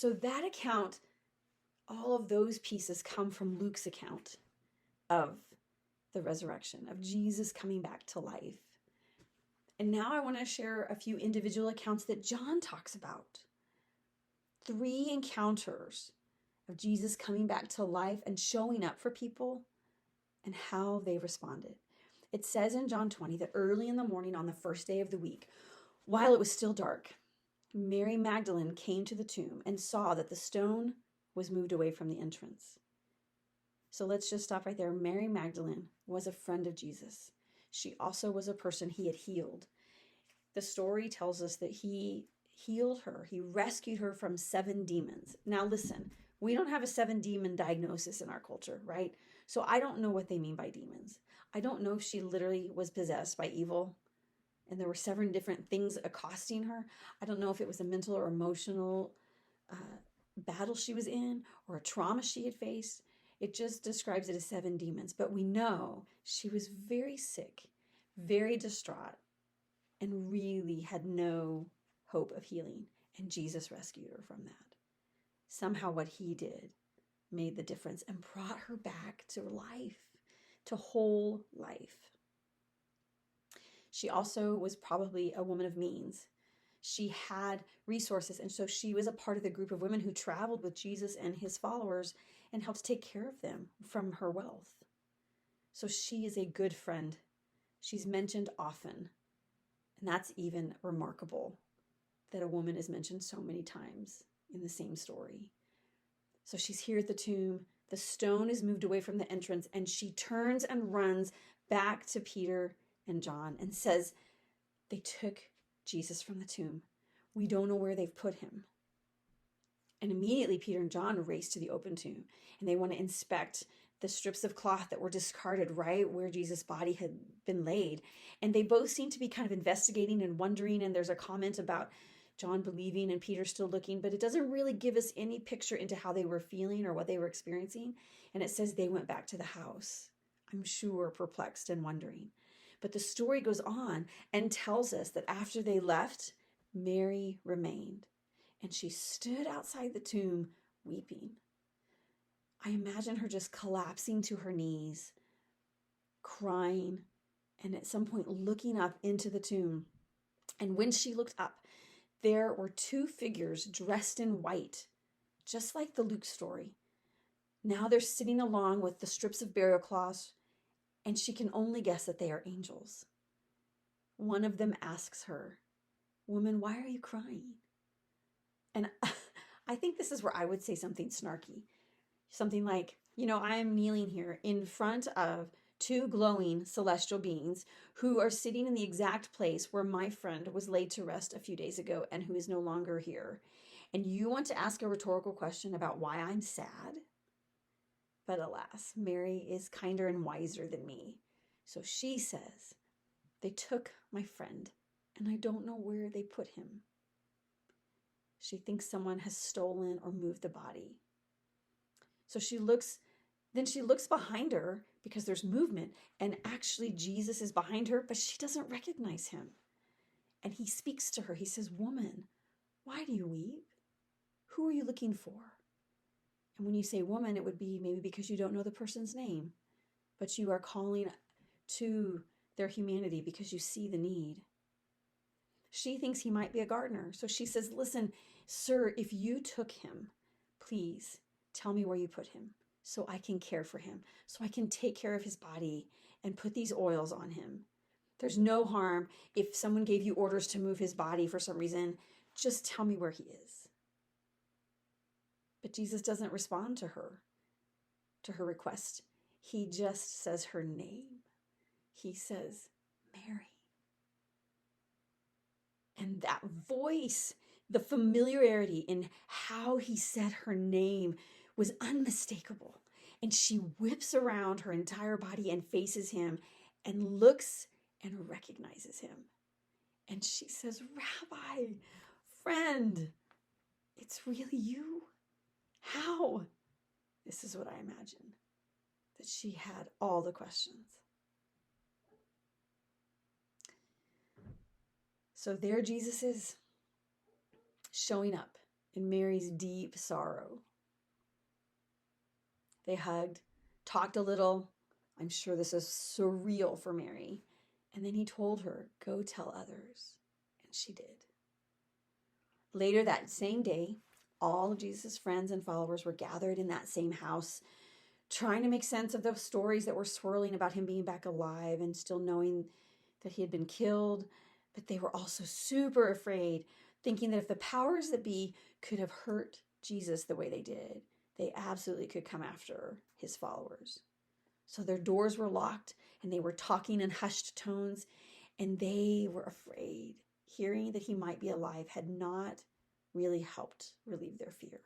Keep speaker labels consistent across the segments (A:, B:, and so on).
A: So that account, all of those pieces come from Luke's account of the resurrection, of Jesus coming back to life. And now I want to share a few individual accounts that John talks about. 3 encounters of Jesus coming back to life and showing up for people and how they responded. It says in John 20 that early in the morning on the first day of the week, while it was still dark, Mary Magdalene came to the tomb and saw that the stone was moved away from the entrance. So let's just stop right there. Mary Magdalene was a friend of Jesus. She also was a person he had healed. The story tells us that he healed her. He rescued her from 7 demons. Now listen, we don't have a 7-demon diagnosis in our culture, right? So I don't know what they mean by demons. I don't know if she literally was possessed by evil and there were 7 different things accosting her. I don't know if it was a mental or emotional battle she was in or a trauma she had faced. It just describes it as 7 demons. But we know she was very sick, very distraught, and really had no hope of healing. And Jesus rescued her from that. Somehow what he did made the difference and brought her back to life, to whole life. She also was probably a woman of means. She had resources, and so she was a part of the group of women who traveled with Jesus and his followers and helped take care of them from her wealth. So she is a good friend. She's mentioned often, and that's even remarkable that a woman is mentioned so many times in the same story. So she's here at the tomb. The stone is moved away from the entrance, and she turns and runs back to Peter and John and says, they took Jesus from the tomb. We don't know where they've put him. And immediately Peter and John race to the open tomb, and they want to inspect the strips of cloth that were discarded right where Jesus' body had been laid. And they both seem to be kind of investigating and wondering, and there's a comment about John believing and Peter still looking, but it doesn't really give us any picture into how they were feeling or what they were experiencing. And it says they went back to the house, I'm sure perplexed and wondering. But the story goes on and tells us that after they left, Mary remained, and she stood outside the tomb weeping. I imagine her just collapsing to her knees, crying, and at some point looking up into the tomb. And when she looked up, there were 2 figures dressed in white, just like the Luke story. Now they're sitting along with the strips of burial cloths, and she can only guess that they are angels. One of them asks her, "Woman, why are you crying?" And I think this is where I would say something snarky. Something like, I am kneeling here in front of 2 glowing celestial beings who are sitting in the exact place where my friend was laid to rest a few days ago and who is no longer here. And you want to ask a rhetorical question about why I'm sad? But alas, Mary is kinder and wiser than me. So she says, they took my friend, and I don't know where they put him. She thinks someone has stolen or moved the body. So she looks behind her because there's movement, and actually Jesus is behind her, but she doesn't recognize him. And he speaks to her. He says, "Woman, why do you weep? Who are you looking for?" And when you say woman, it would be maybe because you don't know the person's name, but you are calling to their humanity because you see the need. She thinks he might be a gardener. So she says, "Listen, sir, if you took him, please tell me where you put him so I can care for him, so I can take care of his body and put these oils on him. There's no harm if someone gave you orders to move his body for some reason. Just tell me where he is." But Jesus doesn't respond to her request. He just says her name. He says, "Mary." And that voice, the familiarity in how he said her name was unmistakable. And she whips around her entire body and faces him and looks and recognizes him. And she says, "Rabbi, friend, it's really you? How?" This is what I imagine, that she had all the questions. So there Jesus is, showing up in Mary's deep sorrow. They hugged, talked a little. I'm sure this is surreal for Mary. And then he told her, go tell others. And she did. Later that same day, all of Jesus' friends and followers were gathered in that same house, trying to make sense of the stories that were swirling about him being back alive and still knowing that he had been killed. But they were also super afraid, thinking that if the powers that be could have hurt Jesus the way they did, they absolutely could come after his followers. So their doors were locked and they were talking in hushed tones, and they were afraid. Hearing that he might be alive had not really helped relieve their fear.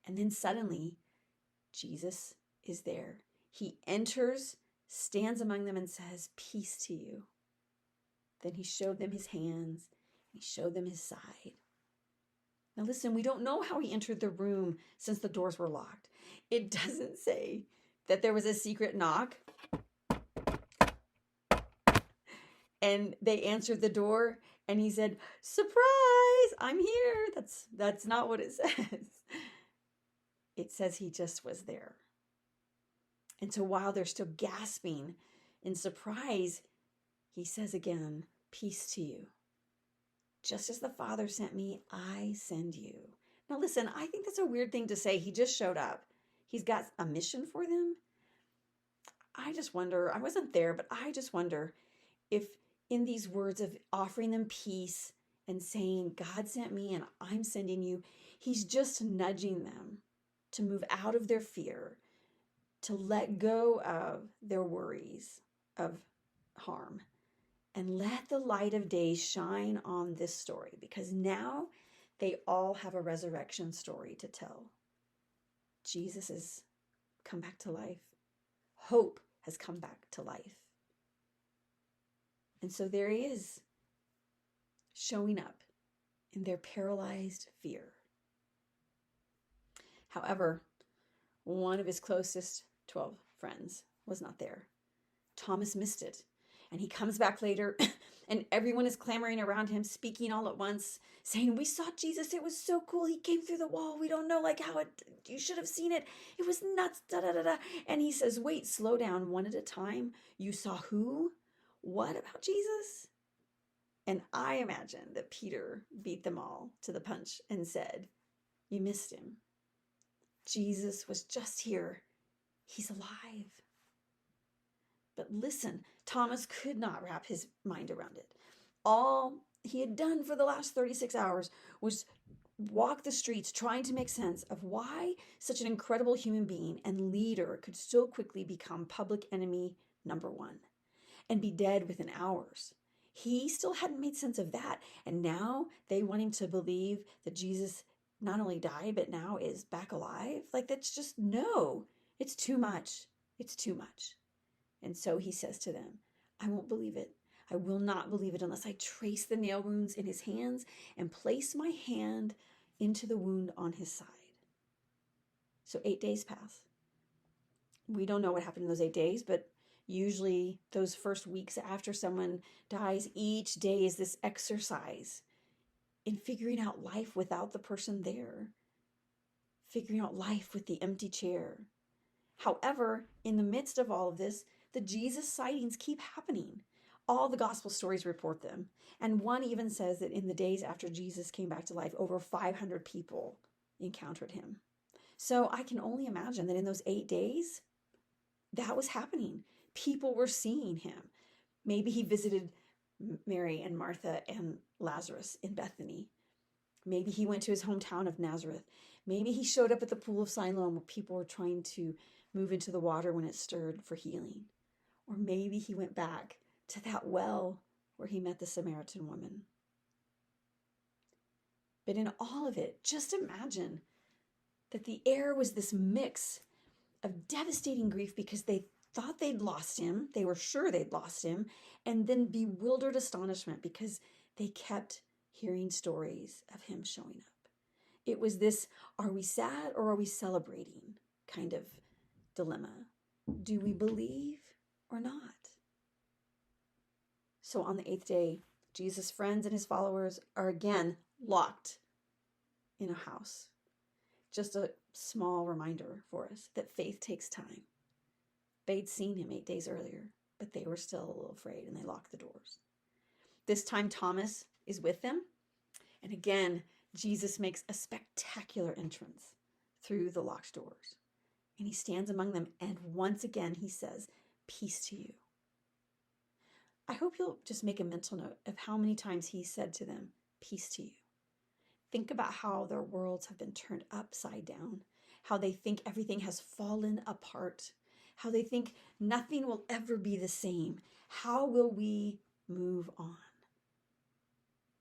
A: And then suddenly, Jesus is there. He enters, stands among them, and says, peace to you. Then he showed them his hands. He showed them his side. Now listen, we don't know how he entered the room since the doors were locked. It doesn't say that there was a secret knock and they answered the door and he said, surprise, I'm here. That's not what it says. It says he just was there. And so while they're still gasping in surprise, he says again, peace to you. Just as the Father sent me, I send you. Now listen, I think that's a weird thing to say. He just showed up. He's got a mission for them. I just wonder, I wasn't there, but I just wonder if in these words of offering them peace and saying, God sent me and I'm sending you, he's just nudging them to move out of their fear, to let go of their worries of harm, and let the light of day shine on this story, because now they all have a resurrection story to tell. Jesus has come back to life. Hope has come back to life. And so there he is, showing up in their paralyzed fear. However, one of his closest 12 friends was not there. Thomas missed it. And he comes back later and everyone is clamoring around him, speaking all at once, saying, we saw Jesus. It was so cool. He came through the wall. We don't know you should have seen it. It was nuts. Da, da, da, da. And he says, wait, slow down one at a time. You saw who? What about Jesus? And I imagine that Peter beat them all to the punch and said, you missed him. Jesus was just here. He's alive. But listen, Thomas could not wrap his mind around it. All he had done for the last 36 hours was walk the streets trying to make sense of why such an incredible human being and leader could so quickly become public enemy number one and be dead within hours. He still hadn't made sense of that. And now they want him to believe that Jesus not only died, but now is back alive. Like, that's just, no, it's too much. It's too much. And so he says to them, I won't believe it. I will not believe it unless I trace the nail wounds in his hands and place my hand into the wound on his side. So 8 days pass. We don't know what happened in those 8 days, but usually those first weeks after someone dies, each day is this exercise in figuring out life without the person there, figuring out life with the empty chair. However, in the midst of all of this, the Jesus sightings keep happening. All the gospel stories report them. And one even says that in the days after Jesus came back to life, over 500 people encountered him. So I can only imagine that in those 8 days, that was happening. People were seeing him. Maybe he visited Mary and Martha and Lazarus in Bethany. Maybe he went to his hometown of Nazareth. Maybe he showed up at the pool of Siloam where people were trying to move into the water when it stirred for healing. Or maybe he went back to that well where he met the Samaritan woman. But in all of it, just imagine that the air was this mix of devastating grief because they thought they'd lost him. They were sure they'd lost him. And then bewildered astonishment because they kept hearing stories of him showing up. It was this, are we sad or are we celebrating kind of dilemma? Do we believe or not? So on the 8th day, Jesus' friends and his followers are again locked in a house. Just a small reminder for us that faith takes time. They'd seen him 8 days earlier, but they were still a little afraid and they locked the doors. This time Thomas is with them. And again, Jesus makes a spectacular entrance through the locked doors. And he stands among them. And once again, he says, "Peace to you." I hope you'll just make a mental note of how many times he said to them, "Peace to you." Think about how their worlds have been turned upside down, how they think everything has fallen apart, how they think nothing will ever be the same. How will we move on?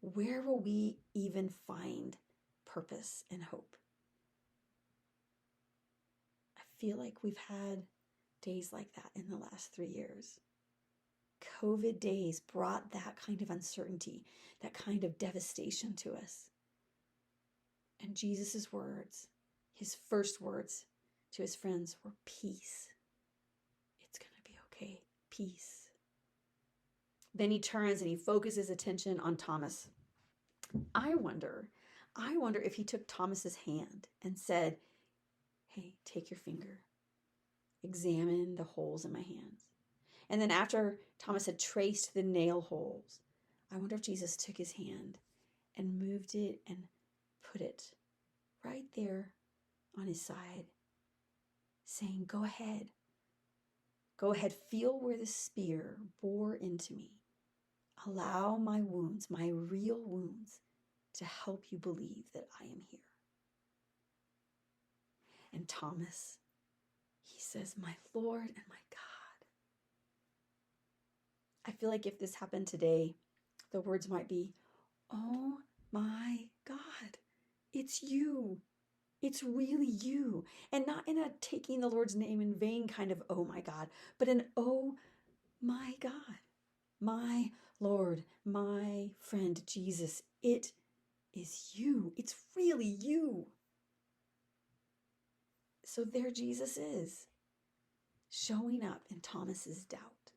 A: Where will we even find purpose and hope? I feel like we've had days like that in the last 3 years. COVID days brought that kind of uncertainty, that kind of devastation to us. And Jesus' words, his first words to his friends were peace. It's going to be okay. Peace. Then he turns and he focuses attention on Thomas. I wonder if he took Thomas's hand and said, "Hey, take your finger. Examine the holes in my hands." And then after Thomas had traced the nail holes, I wonder if Jesus took his hand and moved it and put it right there on his side, saying, "Go ahead. Go ahead, feel where the spear bore into me. Allow my wounds, my real wounds, to help you believe that I am here." And Thomas, he says, "My Lord and my God." I feel like if this happened today, the words might be, "Oh my God, it's you. It's really you." And not in a taking the Lord's name in vain kind of, "Oh my God," but an, "Oh my God, my Lord, my friend Jesus, it is you. It's really you." So there Jesus is, showing up in Thomas's doubt.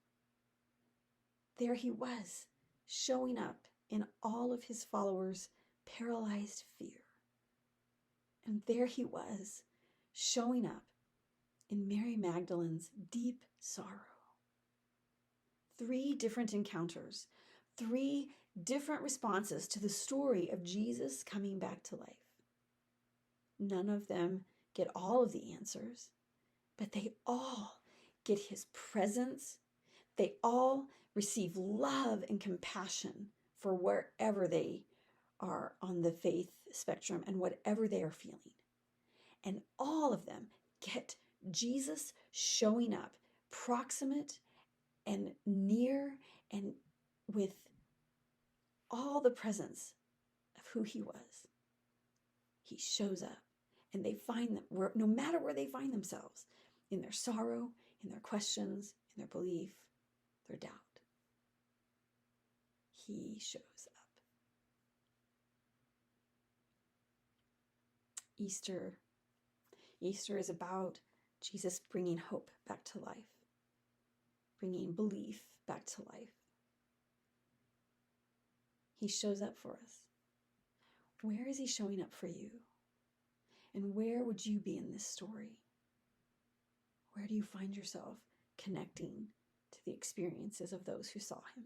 A: There he was, showing up in all of his followers' paralyzed fear. And there he was, showing up in Mary Magdalene's deep sorrow. 3 different encounters, 3 different responses to the story of Jesus coming back to life. None of them get all of the answers, but they all get his presence. They all receive love and compassion for wherever they are on the faith spectrum and whatever they are feeling. And all of them get Jesus showing up proximate and near and with all the presence of who he was. He shows up and they find them where, no matter where they find themselves, in their sorrow, in their questions, in their belief, their doubt. He shows up. Easter is about Jesus bringing hope back to life, bringing belief back to life. He shows up for us. Where is he showing up for you? And where would you be in this story? Where do you find yourself connecting to the experiences of those who saw him?